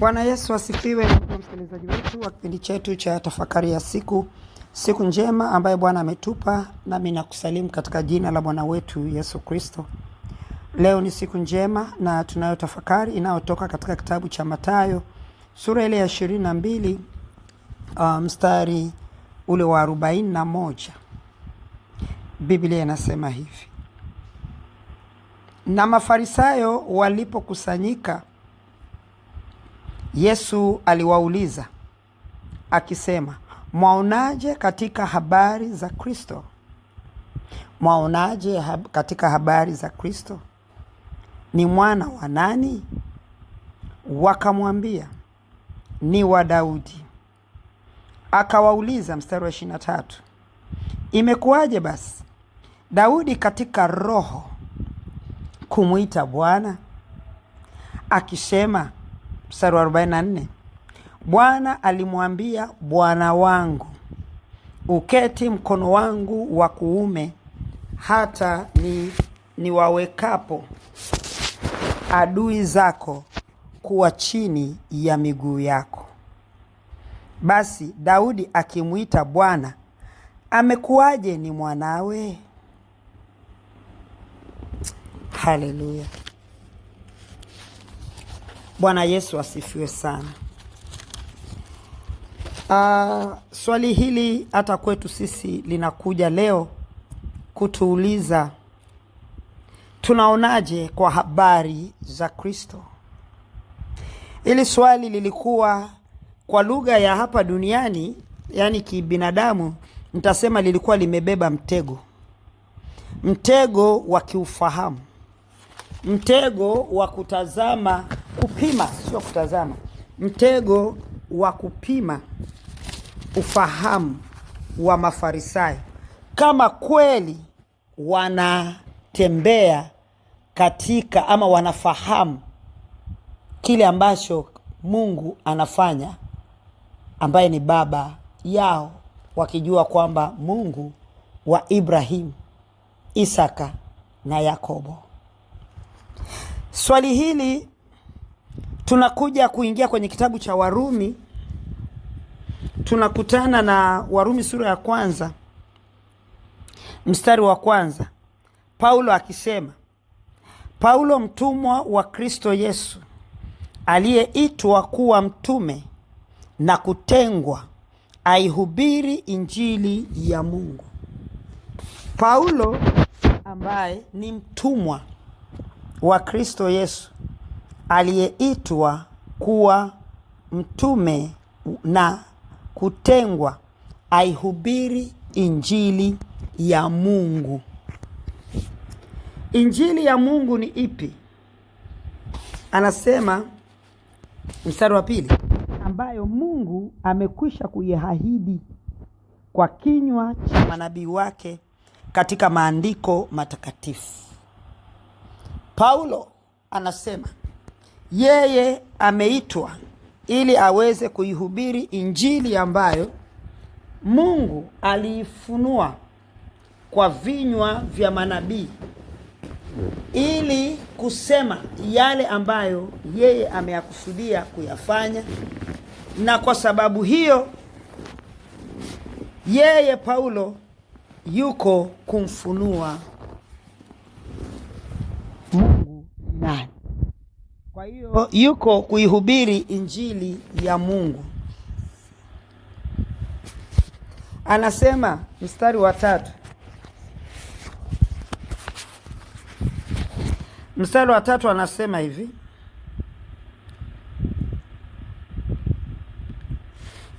Bwana Yesu asifiwe. Msikilizaji wetu wa kipindi chetu cha tafakari ya siku njema ambayo Bwana ametupa, nami nakusalimu katika jina la Bwana wetu Yesu Kristo. Leo ni siku njema na tunayo tafakari inayotoka katika kitabu cha Mathayo sura ile ya 22 mstari ule wa 41. Biblia inasema hivi: na Mafarisayo walipokusanyika, Yesu aliwauliza akisema, mwaonaje katika habari za Kristo? Mwaonaje katika habari za Kristo? Ni mwana wa nani? Wakamwambia, ni wa Daudi. Akawauliza mstari wa 23, imekuwaje basi Daudi katika roho kumuita Bwana, akisema, mstari wa 44, Bwana alimwambia Bwana wangu, uketi mkono wangu wa kuume hata niwawekapo adui zako kuwa chini ya miguu yako. Basi Daudi akimuita Bwana, amekuwaje ni mwanawe? Haleluya. Bwana Yesu asifiwe sana. Swali hili hata kwetu sisi linakuja leo kutuuliza, tunaonaje kwa habari za Kristo? Hili swali lilikuwa kwa lugha ya hapa duniani, yani kibinadamu, nitasema lilikuwa limebeba mtego wa kiufahamu, mtego wa kutazama, kupima, sio kutazama, mtego wa kupima ufahamu wa Mafarisayo, kama kweli wanatembea katika ama wanafahamu kile ambacho Mungu anafanya, ambaye ni baba yao, wakijua kwamba Mungu wa Ibrahim, Isaka na Yakobo. Swali hili tunakuja kuingia kwenye kitabu cha Warumi. Tunakutana na Warumi sura ya 1 mstari wa 1, Paulo akisema, Paulo mtumwa wa Kristo Yesu, aliyeitwa kuwa mtume na kutengwa aihubiri injili ya Mungu. Paulo ambaye ni mtumwa wa Kristo Yesu, aliyeitwa kuwa mtume na kutengwa aihubiri injili ya Mungu. Injili ya Mungu ni ipi? Anasema mstari wa 2, ambayo Mungu amekwisha kuiahidi kwa kinywa cha manabii wake katika maandiko matakatifu. Paulo anasema yeye ameitwa ili aweze kuihubiri injili ambayo Mungu aliifunua kwa vinywa vya manabii, ili kusema yale ambayo yeye ameyakusudia kuyafanya. Na kwa sababu hiyo yeye Paulo yuko kumfunua Mungu nani. Kwa hiyo yuko kuihubiri injili ya Mungu. Anasema mstari wa 3, mstari wa 3 anasema hivi,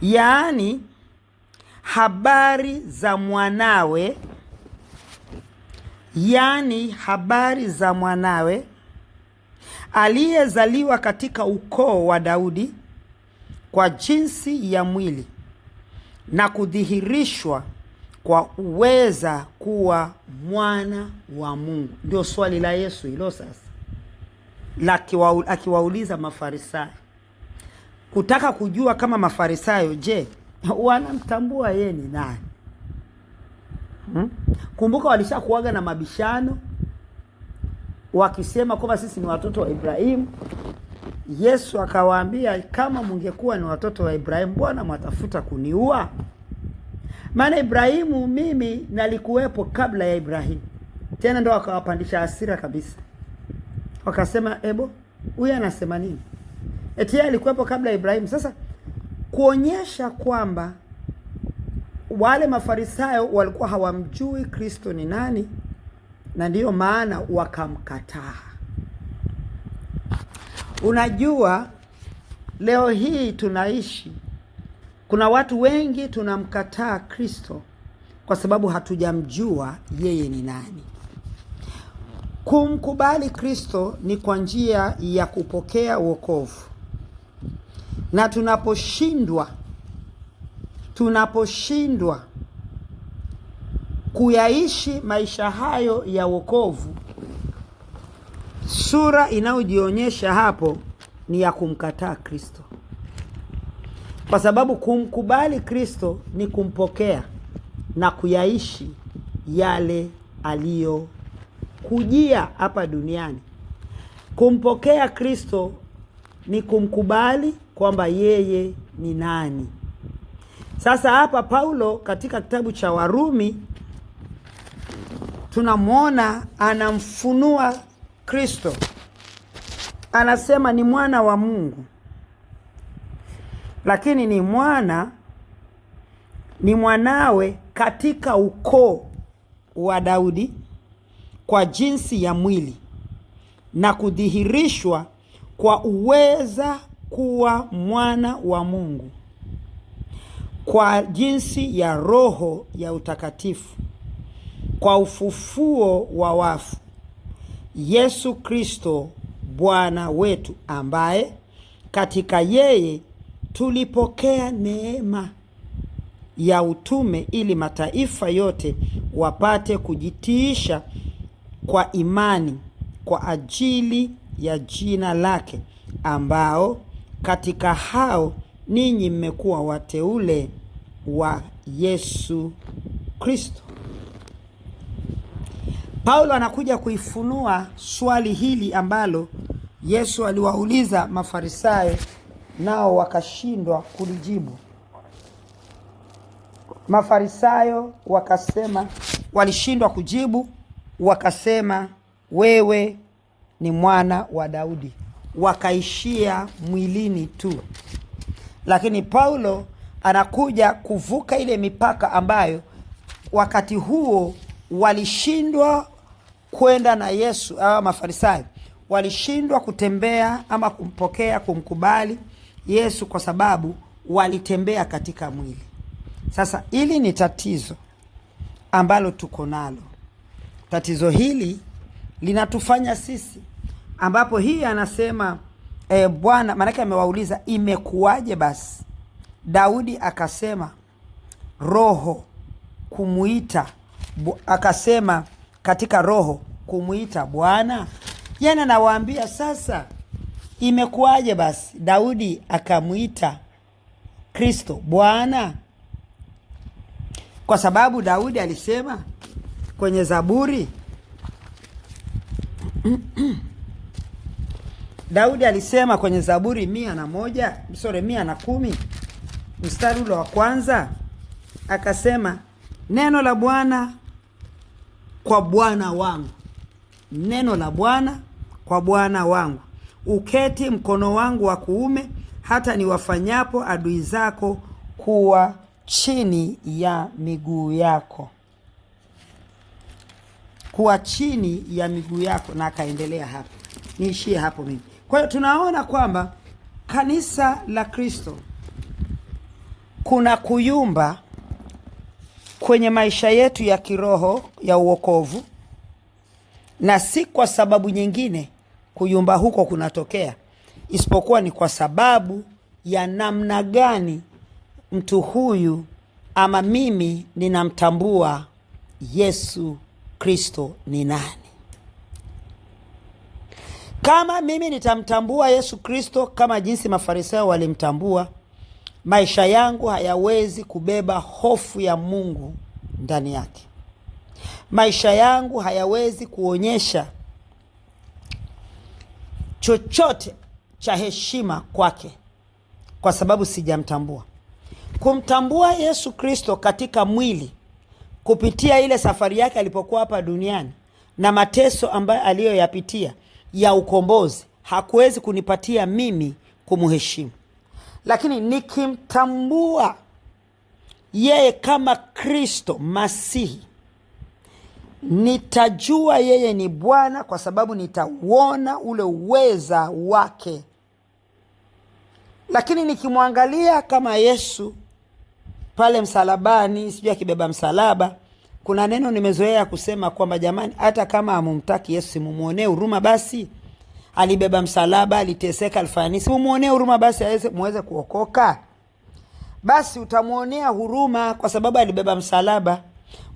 yaani habari za mwanawe, aliyezaliwa katika ukoo wa Daudi kwa jinsi ya mwili na kudhihirishwa kwa uweza kuwa mwana wa Mungu. Ndio swali la Yesu hilo sasa, akiwauliza Mafarisayo, kutaka kujua kama Mafarisayo, je, wanamtambua yeye ni nani? Kumbuka walishakuaga na mabishano wakisema kwamba sisi ni watoto wa Ibrahimu, Yesu akawaambia, kama mungekuwa ni watoto wa Ibrahimu, mbona mwatafuta kuniua? Maana Ibrahimu mimi nalikuwepo kabla ya Ibrahimu. Tena ndo akawapandisha hasira kabisa. Wakasema, ebo, huyu anasema nini? Eti yeye alikuwepo kabla ya Ibrahimu. Sasa kuonyesha kwamba wale Mafarisayo walikuwa hawamjui Kristo ni nani, na ndiyo maana wakamkataa. Unajua, leo hii tunaishi, kuna watu wengi tunamkataa Kristo kwa sababu hatujamjua yeye ni nani. Kumkubali Kristo ni kwa njia ya kupokea wokovu. Na tunaposhindwa kuyaishi maisha hayo ya wokovu, sura inayojionyesha hapo ni ya kumkataa Kristo. Kwa sababu kumkubali Kristo ni kumpokea na kuyaishi yale aliyokujia hapa duniani. Kumpokea Kristo ni kumkubali kwamba yeye ni nani. Sasa hapa Paulo katika kitabu cha Warumi tunamwona anamfunua Kristo. Anasema ni mwana wa Mungu. Lakini ni mwanawe katika ukoo wa Daudi kwa jinsi ya mwili, na kudhihirishwa kwa uweza kuwa mwana wa Mungu kwa jinsi ya Roho ya utakatifu, kwa ufufuo wa wafu, Yesu Kristo Bwana wetu, ambaye katika yeye tulipokea neema ya utume, ili mataifa yote wapate kujitiisha kwa imani kwa ajili ya jina lake, ambao katika hao ninyi mmekuwa wateule wa Yesu Kristo. Paulo anakuja kuifunua swali hili ambalo Yesu aliwauliza Mafarisayo, nao wakashindwa kulijibu. Mafarisayo wakasema, walishindwa kujibu, wakasema wewe ni mwana wa Daudi. Wakaishia mwilini tu. Lakini Paulo anakuja kuvuka ile mipaka ambayo wakati huo walishindwa kwenda na Yesu. Mafarisayo walishindwa kutembea ama kumpokea, kumkubali Yesu kwa sababu walitembea katika mwili. Sasa hili ni tatizo ambalo tuko nalo. Tatizo hili linatufanya sisi, ambapo hii anasema Bwana, maana amewauliza imekuwaje basi Daudi akasema roho kumuita, akasema katika roho kumuita Bwana. Yana nawaambia sasa, imekuwaje basi Daudi akamuita Kristo Bwana? Kwa sababu Daudi alisema kwenye Zaburi Daudi alisema kwenye Zaburi 110 mstari ule wa kwanza, akasema neno la Bwana kwa Bwana wangu, neno la Bwana kwa Bwana wangu, uketi mkono wangu wa kuume, hata niwafanyapo adui zako kuwa chini ya miguu yako. Kuwa chini ya miguu yako. Na akaendelea hapo, niishie hapo mimi. Kwa hiyo tunaona kwamba kanisa la Kristo kuna kuyumba kwenye maisha yetu ya kiroho ya uokovu, na si kwa sababu nyingine kuyumba huko kunatokea, isipokuwa ni kwa sababu ya namna gani mtu huyu ama mimi ninamtambua Yesu Kristo ni nani. Kama mimi nitamtambua Yesu Kristo kama jinsi Mafarisayo walimtambua, maisha yangu hayawezi kubeba hofu ya Mungu ndani yake. Maisha yangu hayawezi kuonyesha chochote cha heshima kwake, kwa sababu sijamtambua. Kumtambua Yesu Kristo katika mwili kupitia ile safari yake alipokuwa hapa duniani na mateso ambayo aliyoyapitia ya ukombozi hakuwezi kunipatia mimi kumheshimu. Lakini nikimtambua yeye kama Kristo Masihi, nitajua yeye ni Bwana, kwa sababu nitauona ule uweza wake. Lakini nikimwangalia kama Yesu pale msalabani, sijui akibeba msalaba, kuna neno nimezoea kusema kwamba jamani, hata kama hamumtaki Yesu mumuonee huruma basi. Alibeba msalaba, aliteseka, alifanya, mumuonee huruma basi muweze kuokoka. Basi utamuonea huruma kwa sababu alibeba msalaba.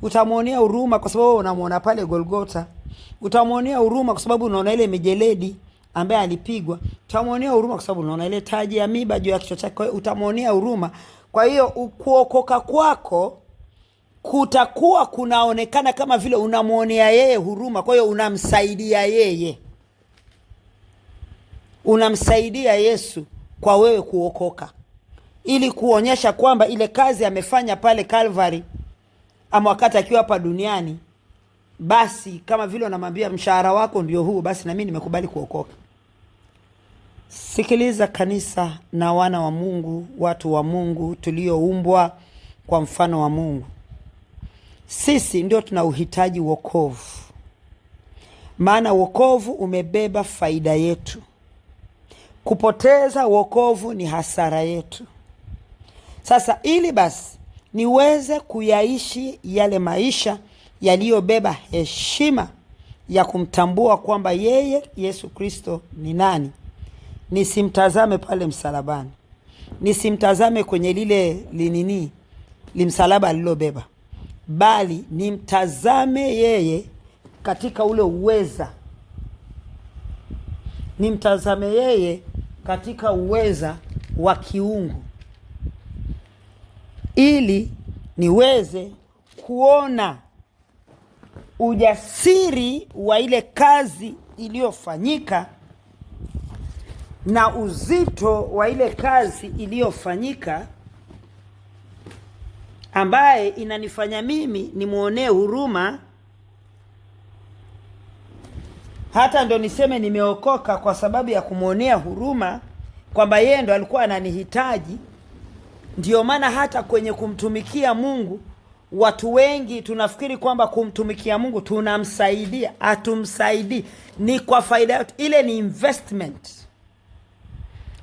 Utamuonea huruma kwa sababu unamuona pale Golgotha. Utamuonea huruma kwa sababu unaona ile mijeledi ambaye alipigwa. Utamuonea huruma kwa sababu unaona ile taji ya miba juu ya kichwa chake. Utamuonea huruma. Kwa hiyo kuokoka kwako kutakuwa kunaonekana kama vile unamuonea yeye huruma. Kwa hiyo unamsaidia yeye, unamsaidia Yesu kwa wewe kuokoka, ili kuonyesha kwamba ile kazi amefanya pale Calvary ama wakati akiwa hapa duniani, basi kama vile unamwambia mshahara wako ndio huu, basi na mimi nimekubali kuokoka. Sikiliza kanisa na wana wa Mungu, watu wa Mungu tulioumbwa kwa mfano wa Mungu. Sisi ndio tuna uhitaji wokovu. Maana wokovu umebeba faida yetu. Kupoteza wokovu ni hasara yetu. Sasa ili basi niweze kuyaishi yale maisha yaliyobeba heshima ya kumtambua kwamba yeye Yesu Kristo ni nani, nisimtazame pale msalabani, nisimtazame kwenye lile limsalaba alilobeba, bali nimtazame yeye katika ule uweza, nimtazame yeye katika uweza wa kiungu, ili niweze kuona ujasiri wa ile kazi iliyofanyika na uzito wa ile kazi iliyofanyika, ambaye inanifanya mimi nimuonee huruma. Hata ndo niseme nimeokoka kwa sababu ya kumuonea huruma, kwamba yeye ndo alikuwa ananihitaji. Ndio maana hata kwenye kumtumikia Mungu, watu wengi tunafikiri kwamba kumtumikia Mungu tunamsaidia. Hatumsaidii, ni kwa faida yetu. Ile ni investment.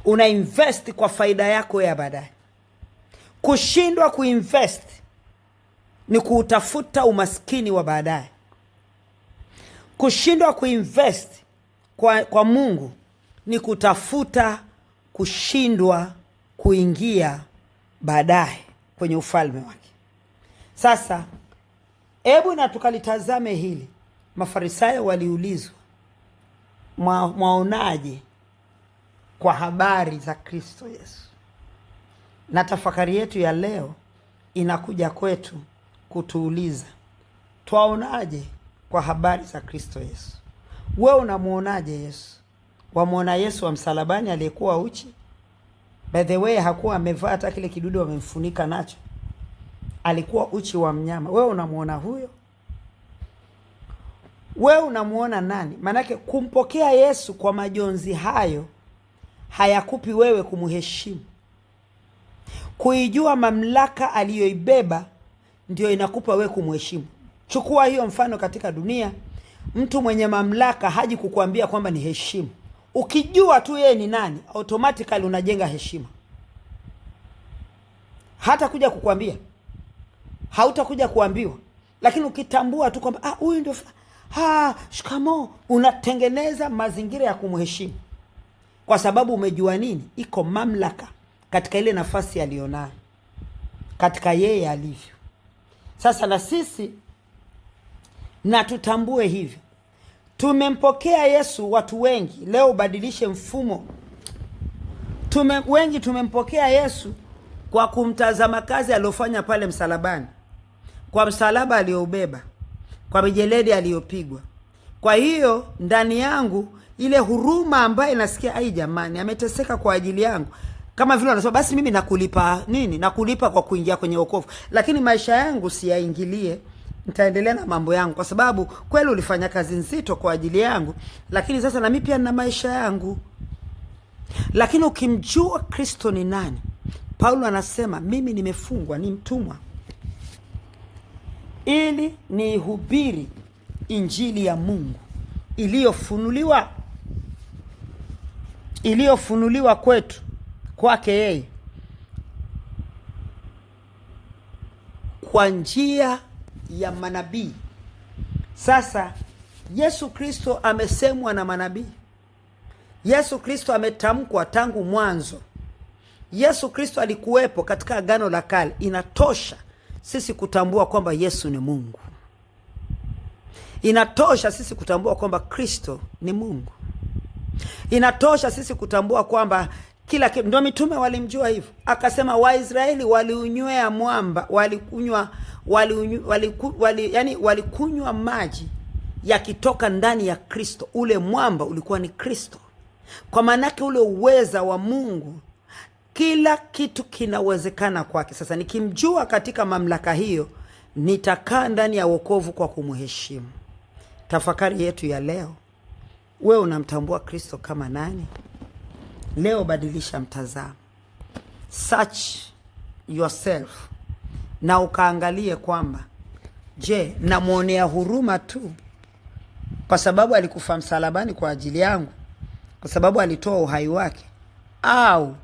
Una invest kwa faida yako ya baadaye. Kushindwa kuinvest ni kutafuta umaskini wa baadaye. Kushindwa kuinvest kwa Mungu ni kutafuta kushindwa kuingia baadaye kwenye ufalme wake. Sasa hebu na tukalitazame hili. Mafarisayo waliulizwa, mwaonaje kwa habari za Kristo Yesu? Na tafakari yetu ya leo inakuja kwetu kutuuliza, twaonaje kwa habari za Kristo Yesu? Wewe unamuonaje Yesu? Wamuona Yesu wa msalabani aliyekuwa uchi? By the way, hakuwa amevaa hata kile kidudu wamemfunika nacho. Alikuwa uchi wa mnyama. Wewe unamuona huyo? Wewe unamuona nani? Manake kumpokea Yesu kwa majonzi hayo hayakupi wewe kumheshimu. Kuijua mamlaka aliyoibeba ndio inakupa wewe kumheshimu. Chukua hiyo mfano katika dunia. Mtu mwenye mamlaka haji kukuambia kwamba ni heshimu. Ukijua tu yeye ni nani, automatically unajenga heshima. Hata kuja kukuambia, hautakuja kuambiwa. Lakini ukitambua tu kwamba huyu ndio shikamo, unatengeneza mazingira ya kumheshimu. Kwa sababu umejua nini? Iko mamlaka katika ile nafasi alionayo, katika yeye alivyo. Sasa na sisi na tutambue hivyo. Tumempokea Yesu. Watu wengi leo ubadilishe mfumo. Wengi tumempokea Yesu kwa kumtazama kazi aliyofanya pale msalabani, kwa msalaba aliyoubeba, kwa mijeledi aliyopigwa. Kwa hiyo ndani yangu ile huruma ambayo nasikia, ai jamani, ameteseka kwa ajili yangu. Kama vile wanasema basi mimi nakulipa nini? Nakulipa kwa kuingia kwenye wokovu. Lakini maisha yangu siyaingilie. Nitaendelea na mambo yangu kwa sababu kweli ulifanya kazi nzito kwa ajili yangu, lakini sasa na mimi pia nina maisha yangu. Lakini ukimjua Kristo ni nani, Paulo anasema mimi nimefungwa, ni mtumwa, ili nihubiri injili ya Mungu iliyofunuliwa kwetu kwake yeye kwa njia ya manabii. Sasa Yesu Kristo amesemwa na manabii. Yesu Kristo ametamkwa tangu mwanzo. Yesu Kristo alikuwepo katika Agano la Kale. Inatosha sisi kutambua kwamba Yesu ni Mungu. Inatosha sisi kutambua kwamba Kristo ni Mungu. Inatosha sisi kutambua kwamba kila kitu, ndio mitume walimjua hivyo. Akasema Waisraeli waliunywea mwamba, walikunywa maji yakitoka ndani ya Kristo. Ule mwamba ulikuwa ni Kristo. Kwa maanake ule uweza wa Mungu, kila kitu kinawezekana kwake. Sasa nikimjua katika mamlaka hiyo, nitakaa ndani ya wokovu kwa kumheshimu. Tafakari yetu ya leo, wewe unamtambua Kristo kama nani? Leo badilisha mtazamo. Search yourself na ukaangalie kwamba, je, namuonea huruma tu kwa sababu alikufa msalabani kwa ajili yangu, kwa sababu alitoa uhai wake, au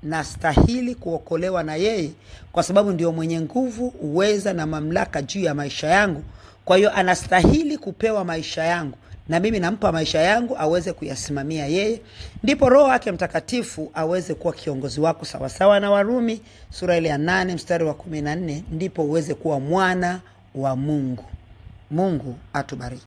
nastahili kuokolewa na yeye kwa sababu ndio mwenye nguvu, uweza na mamlaka juu ya maisha yangu? Kwa hiyo anastahili kupewa maisha yangu, na mimi nampa maisha yangu aweze kuyasimamia yeye. Ndipo Roho wake Mtakatifu aweze kuwa kiongozi wako, sawa sawa na Warumi sura ile ya 8 mstari wa 14, ndipo uweze kuwa mwana wa Mungu. Mungu atubariki.